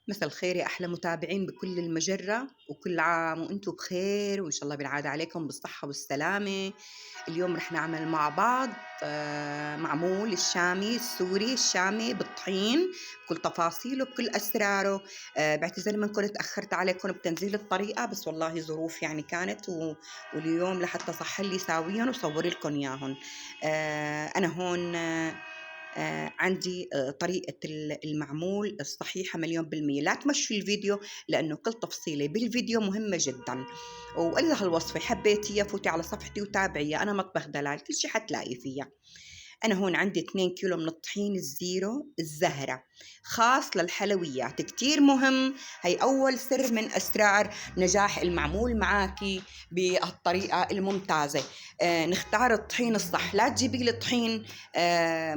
مساء الخير يا أحلى متابعين بكل المجرة، وكل عام وأنتم بخير، وإن شاء الله بالعادة عليكم بالصحة والسلامة. اليوم رح نعمل مع بعض معمول الشامي السوري الشامي بالطحين بكل تفاصيله بكل أسراره. بعتذر منكم تأخرت عليكم بتنزيل الطريقة، بس والله ظروف يعني كانت واليوم لحتى صح لي ساويهم وصور لكم إياهم. أنا هون عندي طريقة المعمول الصحيحة مليون بالمية. لا تمشوا الفيديو لأنه كل تفصيلة بالفيديو مهمة جدا. وإذا هالوصفة حبيتيها فوتي على صفحتي وتابعيها، أنا مطبخ دلال كل شي حتلاقي فيها. أنا هون عندي 2 كيلو من الطحين الزيرو الزهرة خاص للحلويات، كتير مهم. هي أول سر من أسرار نجاح المعمول معاكي بهالطريقة الممتازة. نختار الطحين الصح، لا تجيبي لي طحين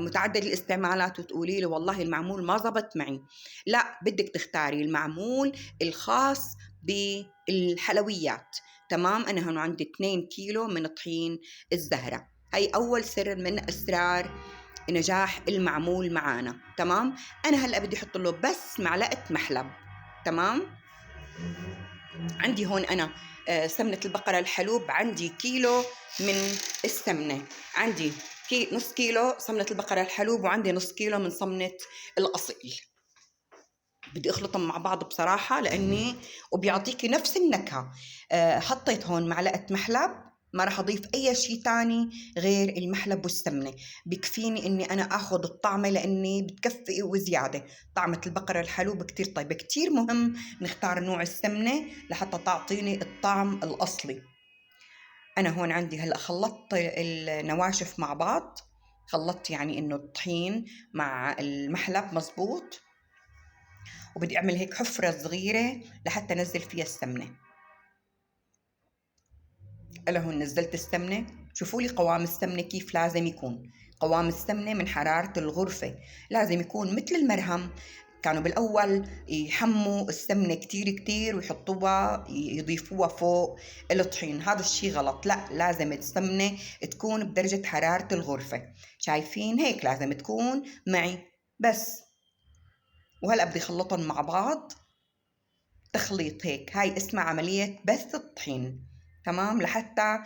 متعدد الاستعمالات وتقولي لي والله المعمول ما زبط معي. لا، بدك تختاري المعمول الخاص بالحلويات. تمام. أنا هون عندي 2 كيلو من طحين الزهرة. هي أول سر من أسرار نجاح المعمول معانا. تمام. أنا هلأ بدي أحط له بس معلقة محلب. تمام. عندي هون أنا سمنة البقرة الحلوب، عندي كيلو من السمنة، عندي نص كيلو سمنة البقرة الحلوب، وعندي نص كيلو من سمنة الأصيل. بدي اخلطهم مع بعض بصراحة لأني وبيعطيكي نفس النكهة. حطيت هون معلقة محلب، ما راح اضيف اي شيء تاني غير المحلب والسمنة. بكفيني اني انا اخذ الطعمة لاني بتكفي وزيادة. طعمة البقرة الحلوب كتير طيبة. كتير مهم نختار نوع السمنة لحتى تعطيني الطعم الاصلي. انا هون عندي هلا خلطت النواشف مع بعض، خلطت يعني انه الطحين مع المحلب مزبوط، وبدي اعمل هيك حفرة صغيرة لحتى انزل فيها السمنة. هلا هون نزلت السمنة. شوفوا لي قوام السمنة كيف لازم يكون. قوام السمنة من حرارة الغرفة لازم يكون مثل المرهم. كانوا بالأول يحموا السمنة كتير كتير ويحطوها يضيفوها فوق الطحين، هذا الشي غلط. لا، لازم السمنة تكون بدرجة حرارة الغرفة. شايفين هيك لازم تكون معي بس. وهلأ بدي خلطهم مع بعض تخليط هيك. هاي اسمها عملية بث الطحين. تمام. لحتى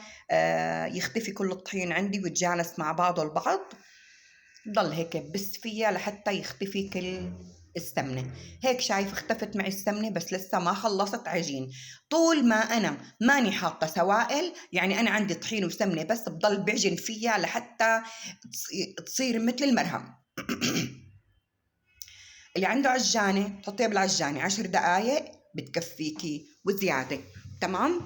يختفي كل الطحين عندي ويتجانس مع بعضه البعض. ضل هيك بس فيها لحتى يختفي كل السمنة. هيك شايف اختفت معي السمنة، بس لسه ما خلصت عجين. طول ما أنا ماني حاطة سوائل يعني أنا عندي طحين وسمنة بس، بضل بعجن فيها لحتى تصير مثل المرهم. اللي عنده عجانة تحطيها بالعجانة 10 دقايق بتكفيكي وزيادة. تمام.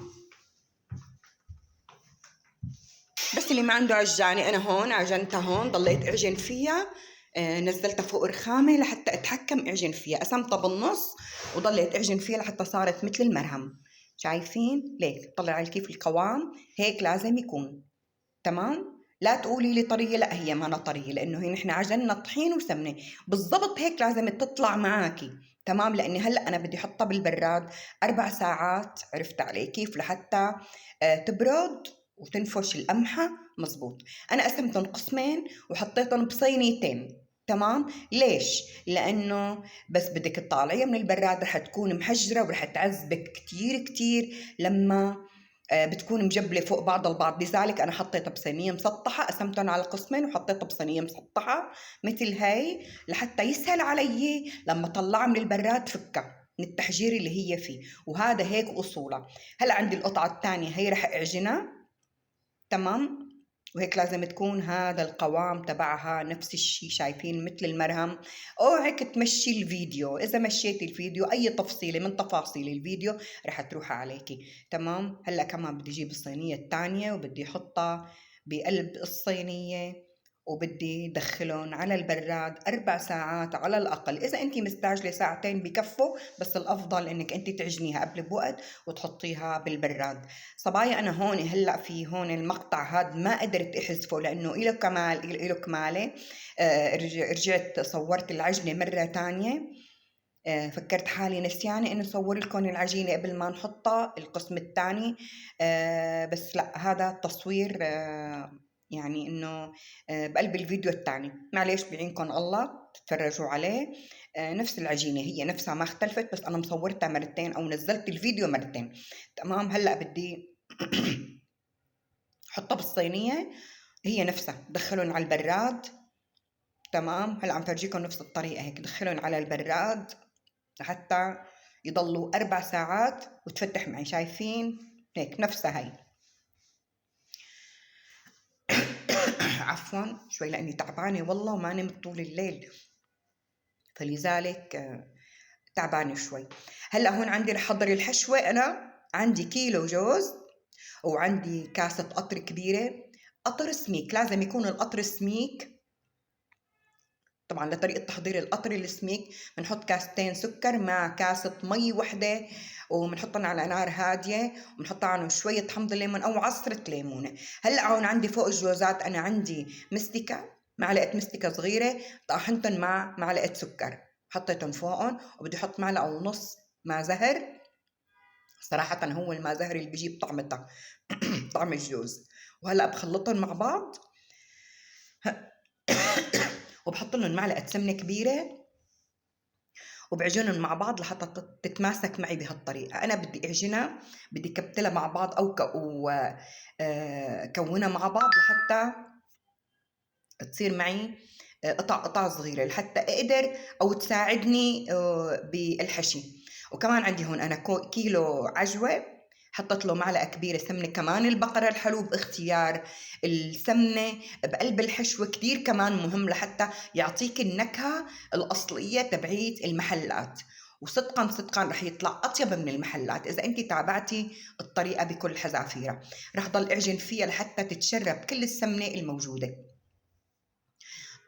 بس اللي ما عنده عجانة، أنا هون عجنتها، هون ضليت أعجن فيها. نزلتها فوق رخامة لحتى أتحكم أعجن فيها، قسمتها بالنص وضليت أعجن فيها لحتى صارت مثل المرهم. شايفين ليك طلع كيف القوام؟ هيك لازم يكون. تمام. لا تقولي لي طرية، لا هي ما أنا طرية، لأنه هي نحن عجننا طحين وسمنة. بالضبط هيك لازم تطلع معاكي. تمام. لأني هلأ أنا بدي أحطها بالبراد 4 ساعات. عرفت علي كيف؟ لحتى تبرد وتنفش القمحة مزبوط. أنا قسمتهم قسمين وحطيتهم بصينيتين. تمام. ليش؟ لأنه بس بدك تطالعيها من البراد رح تكون محجرة ورح تعذبك كتير كتير لما بتكون مجبلة فوق بعض البعض. لذلك أنا حطيتها بصينية مسطحة، قسمتهم على قسمين وحطيتها بصينية مسطحة مثل هاي لحتى يسهل علي لما طلعها من البراد فكها من التحجير اللي هي فيه. وهذا هيك أصولها. هلا عندي القطعة الثانية هي رح أعجنها. تمام. وهيك لازم تكون هذا القوام تبعها نفس الشيء. شايفين مثل المرهم. اوعك تمشي الفيديو، اذا مشيتي الفيديو اي تفصيلة من تفاصيل الفيديو رح تروح عليكي. تمام. هلا كمان بدي اجيب الصينية الثانية وبدي احطها بقلب الصينية وبدي دخلهم على البراد 4 ساعات على الأقل. إذا أنت مستعجلة ساعتين بكفوا، بس الأفضل إنك أنت تعجنيها قبل بوقت وتحطيها بالبراد. صبايا أنا هون هلأ في هون المقطع هذا ما قدرت أحذفه لأنه إله كمال، إله كمالة. رجعت صورت العجنة مرة تانية. فكرت حالي نسيانة إنه صور لكم العجينة قبل ما نحطها القسم الثاني. بس لا، هذا التصوير يعني إنه بقلب الفيديو الثاني. معليش بعينكم الله تتفرجوا عليه. نفس العجينة هي نفسها ما اختلفت، بس أنا مصورتها مرتين أو نزلت الفيديو مرتين. تمام. هلأ بدي حطها بالصينية، هي نفسها دخلهم على البراد. تمام. هلا عم فرجيكم نفس الطريقة هيك، دخلهم على البراد لحتى يضلوا 4 ساعات وتفتح معي. شايفين هيك نفسها هي. عفوا شوي لأني تعبانة والله وما نمت طول الليل، فلذلك تعبانة شوي. هلا هون عندي لحضر الحشوة. أنا عندي كيلو جوز وعندي كاسة قطر كبيرة، قطر سميك، لازم يكون القطر سميك. طبعا لطريقة تحضير القطر السميك بنحط كاستين سكر مع كاسة مي وحدة، وبنحطهم على نار هادية، وبنحط عنهم شوية حمض الليمون أو عصرة ليمونة. هلأ هون عندي فوق الجوزات أنا عندي مستكة، معلقة مستكة صغيرة طاحنتن مع معلقة سكر، حطيتهم فوقهم. وبدي أحط معلقة ونص ماء زهر، صراحة هو الماء زهر اللي بيجيب طعمتها طعم الجوز. وهلأ بخلطهم مع بعض وبحط لهم معلقة سمنة كبيرة وبعجنهم مع بعض لحتى تتماسك معي بهالطريقة. أنا بدي أعجنها، بدي كبتلها مع بعض أو كونها مع بعض لحتى تصير معي قطع صغيرة لحتى أقدر أو تساعدني بالحشي. وكمان عندي هون أنا كيلو عجوة، حطت له معلقة كبيرة سمنة. كمان البقرة الحلوب اختيار، السمنة بقلب الحشوة كتير كمان مهم لحتى يعطيك النكهة الأصلية تبعيت المحلات، وصدقا صدقا رح يطلع أطيب من المحلات إذا أنت تابعتي الطريقة بكل حذافيرها. رح ضل أعجن فيها لحتى تتشرب كل السمنة الموجودة.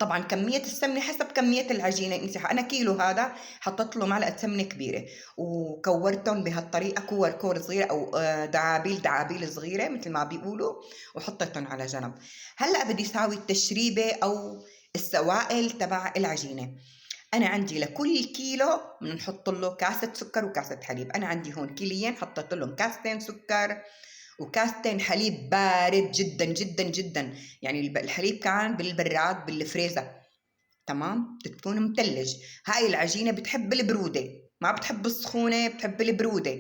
طبعا كمية السمنة حسب كمية العجينة. انت أنا كيلو هذا حطيت له معلقة سمنة كبيرة وكورتهم بهالطريقة كور صغيرة أو دعابيل صغيرة مثل ما بيقولوا، وحطيتهم على جنب. هلأ بدي ساوي التشريبة أو السوائل تبع العجينة. أنا عندي لكل كيلو بنحط له كاسة سكر وكاسة حليب. أنا عندي هون كيليين حطيت لهم كاستين سكر وكاستين حليب بارد جدا جدا جدا، يعني الحليب كان بالبراد بالفريزر. تمام. بتكون متلج. هاي العجينة بتحب البرودة، ما بتحب السخونة، بتحب البرودة.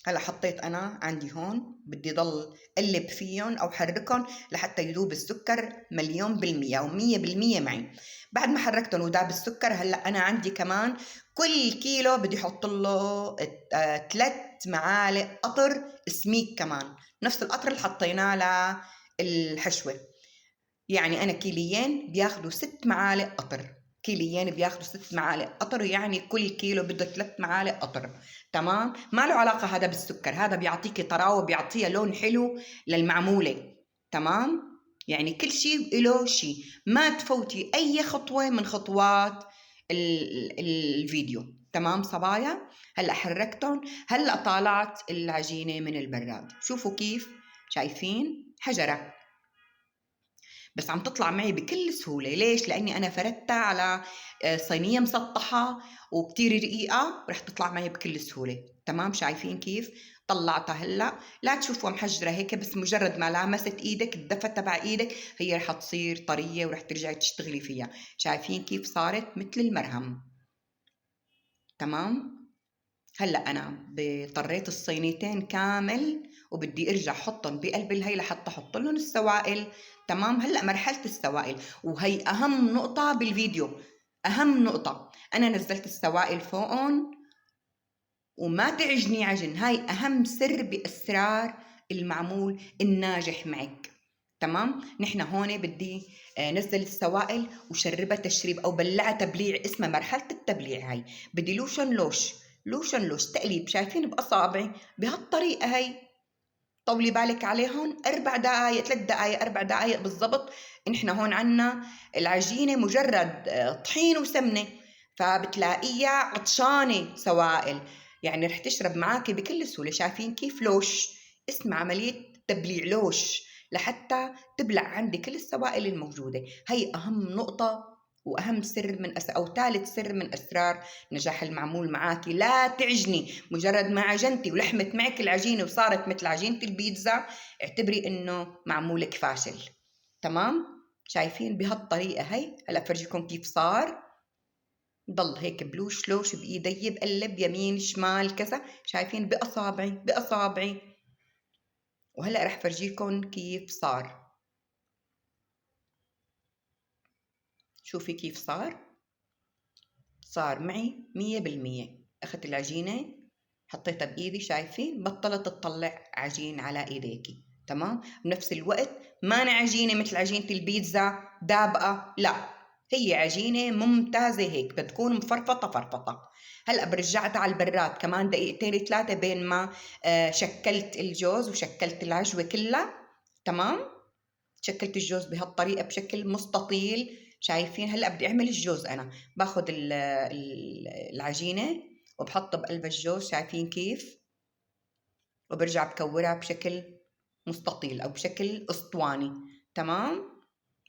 هلا حطيت أنا عندي هون، بدي ضل قلب فيهم أو حركهم لحتى يذوب السكر 100% أو 100% معي. بعد ما حركتهم وداب السكر، هلا أنا عندي كمان كل كيلو بدي أحط له 3 معالق قطر سميك، كمان نفس القطر اللي حطيناه للحشوة. يعني أنا كيليين بياخدوا 6 معالق قطر، كيليين بياخدوا 6 معالق قطر، يعني كل كيلو بده 3 معالق قطر. تمام. ما له علاقة هذا بالسكر، هذا بيعطيكي طراوة، بيعطيها لون حلو للمعمولة. تمام. يعني كل شيء له شيء، ما تفوتي أي خطوة من خطوات الفيديو. تمام صبايا. هلأ حركتهم، هلأ طالعت العجينة من البراد، شوفوا كيف، شايفين حجرة، بس عم تطلع معي بكل سهولة. ليش؟ لأني أنا فردتها على صينية مسطحة وكتير رقيقة، رح تطلع معي بكل سهولة. تمام. شايفين كيف طلعتها؟ هلأ لا تشوفوا محجرة هيك، بس مجرد ما لامست إيدك الدفة تبع إيدك هي رح تصير طرية ورح ترجعي تشتغلي فيها. شايفين كيف صارت مثل المرهم؟ تمام. هلا انا طريت الصينيتين كامل وبدي ارجع احطهم بقلب الهي لحتى احط لهم السوائل. تمام. هلا مرحله السوائل، وهي اهم نقطه بالفيديو، اهم نقطه. انا نزلت السوائل فوقهم وما تعجني عجن، هاي اهم سر باسرار المعمول الناجح معك. تمام. نحن هون بدي نزل السوائل وشربها تشريب او بلعها تبليع، اسمها مرحله التبليع. هاي بدي لوشن تقليب. شايفين باصابعي بهالطريقه هي، طولي بالك عليهم 4 دقائق 3 دقائق 4 دقائق بالضبط. نحن هون عنا العجينه مجرد طحين وسمنه، فبتلاقيها عطشانه سوائل، يعني رح تشرب معاكي بكل سهوله. شايفين كيف لوش؟ اسم عمليه تبليع لوش لحتى تبلع عندي كل السوائل الموجوده. هي اهم نقطه واهم سر من او ثالث سر من اسرار نجاح المعمول معاكي. لا تعجني، مجرد ما عجنتي ولحمت معك العجينه وصارت مثل عجينه البيتزا اعتبري انه معمولك فاشل. تمام. شايفين بهالطريقه هي؟ هلا فرجيكم كيف صار. ضل هيك بلوش لوش بإيدي، بقلب يمين شمال كذا، شايفين بأصابعي بأصابعي. وهلأ رح فرجيكم كيف صار. شوفي كيف صار معي 100%. أخذت العجينة حطيتها بإيدي، شايفين بطلت تطلع عجين على إيديكي. تمام. بنفس الوقت ما عجينة مثل عجينة البيتزا دابقة، لا، هي عجينة ممتازة هيك بتكون مفرفطة فرفطة. هلأ برجعتها على البراد كمان دقيقتين 3 بين ما شكلت الجوز وشكلت العجوة كلها. تمام. شكلت الجوز بهالطريقة بشكل مستطيل. شايفين. هلأ بدي أعمل الجوز. أنا باخد العجينة وبحطها بقلب الجوز، شايفين كيف، وبرجع بكورها بشكل مستطيل أو بشكل أسطواني. تمام.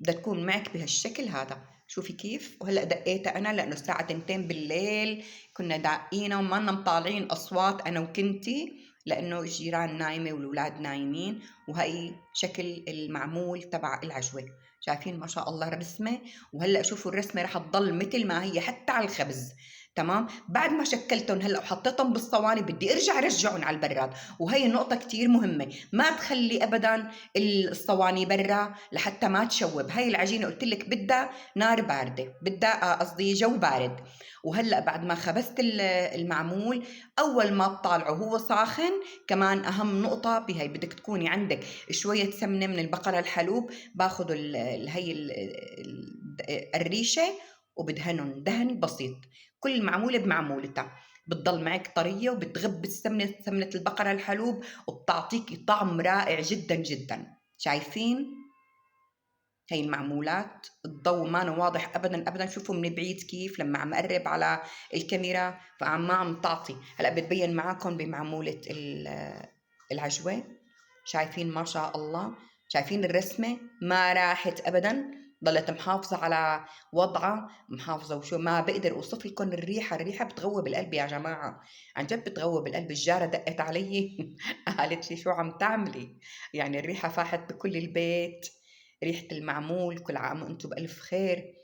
بدها تكون معك بهالشكل هذا. شوفي كيف. وهلأ دقيتها أنا لأنه الساعة 2 بالليل، كنا داقينا وما مطالعين أصوات أنا وكنتي، لأنه الجيران نايمة والولاد نايمين. وهي شكل المعمول تبع العجوة. شايفين ما شاء الله الرسمة. وهلأ شوفوا الرسمة رح تضل مثل ما هي حتى على الخبز. تمام. بعد ما شكلتهم هلأ وحطيتهم بالصواني بدي ارجع ارجعهم على البراد. وهي النقطة كتير مهمة، ما تخلي ابدا الصواني برا لحتى ما تشوب. هاي العجينة قلت لك بدها نار باردة، بدها قصدي جو بارد. وهلا بعد ما خبزت المعمول، اول ما تطالعه هو ساخن. كمان اهم نقطة بهي، بدك تكوني عندك شوية سمنة من البقرة الحلوب. باخذ هي الريشة وبدهنهم دهن بسيط. كل معمولة بمعمولتها بتضل معك طرية وبتغب السمنة، سمنة البقرة الحلوب، وبتعطيكي طعم رائع جدا جدا. شايفين هي المعمولات الضوء ما واضح ابدا ابدا. شوفوا من بعيد كيف لما عم اقرب على الكاميرا فعم ما عم تعطي. هلا بتبين معاكم بمعمولة العجوة. شايفين ما شاء الله. شايفين الرسمة ما راحت ابدا، ضلت محافظة على وضعها محافظة. وشو ما بقدر اوصف لكم الريحة بتغوب القلب يا جماعة، عن جد بتغوب القلب. الجارة دقت علي قالت لي شو عم تعملي؟ يعني الريحة فاحت بكل البيت، ريحة المعمول. كل عام وانتم بألف خير.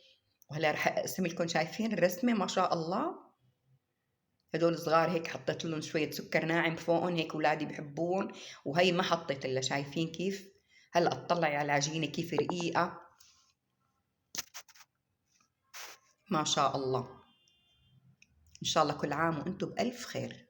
وهلا رح اقسم لكم. شايفين الرسمة ما شاء الله. هدول صغار هيك حطيت لهم شوية سكر ناعم فوقهم، هيك اولادي بحبون. وهي ما حطيت الا. شايفين كيف. هلا اطلعي على العجينة كيف رقيقة ما شاء الله. ان شاء الله كل عام وانتم بألف خير.